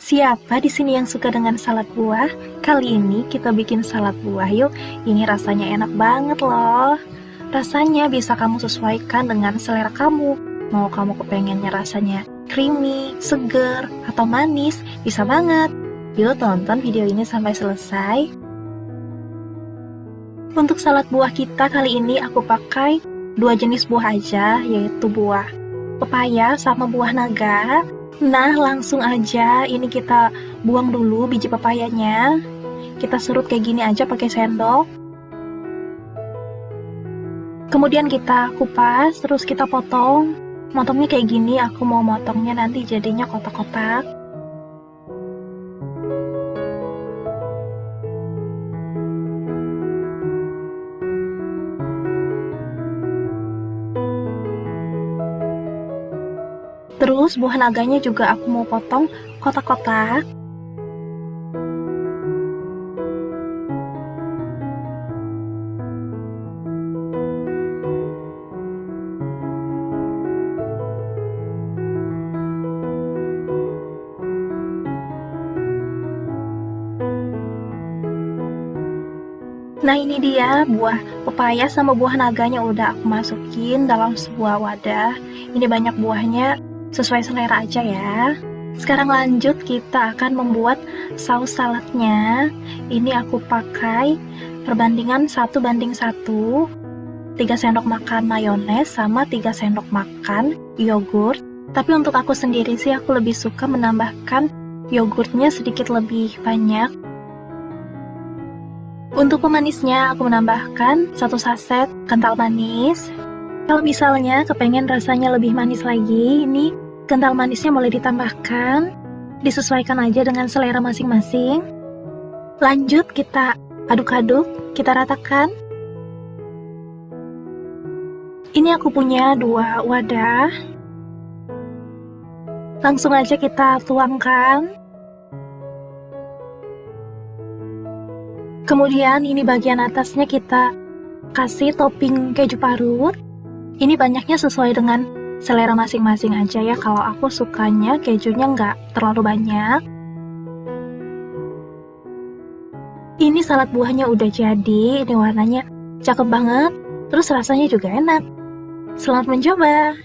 Siapa di sini yang suka dengan salad buah? Kali ini kita bikin salad buah yuk. Ini rasanya enak banget loh. Rasanya bisa kamu sesuaikan dengan selera kamu. Mau kamu kepengennya rasanya creamy, seger, atau manis, bisa banget. Yuk tonton video ini sampai selesai. Untuk salad buah kita kali ini aku pakai 2 jenis buah aja, yaitu buah pepaya sama buah naga. Nah, langsung aja ini kita buang dulu biji pepayanya. Kita serut kayak gini aja pakai sendok. Kemudian kita kupas, terus kita potong. Motongnya kayak gini, aku mau motongnya nanti jadinya kotak-kotak. Terus buah naganya juga aku mau potong kotak-kotak. Nah, ini dia buah pepaya sama buah naganya udah aku masukin dalam sebuah wadah. Ini banyak buahnya, sesuai selera aja ya. Sekarang lanjut, kita akan membuat saus saladnya. Ini aku pakai perbandingan 1:1, 3 sendok makan mayones sama 3 sendok makan yogurt. Tapi untuk aku sendiri sih aku lebih suka menambahkan yogurtnya sedikit lebih banyak. Untuk pemanisnya aku menambahkan 1 saset kental manis. Kalau misalnya kepengen rasanya lebih manis lagi, ini kental manisnya boleh ditambahkan. Disesuaikan aja dengan selera masing-masing. Lanjut kita aduk-aduk, kita ratakan. Ini aku punya 2 wadah. Langsung aja kita tuangkan. Kemudian ini bagian atasnya kita kasih topping keju parut. Ini banyaknya sesuai dengan selera masing-masing aja ya. Kalau aku sukanya kejunya nggak terlalu banyak. Ini salad buahnya udah jadi. Ini warnanya cakep banget. Terus rasanya juga enak. Selamat mencoba!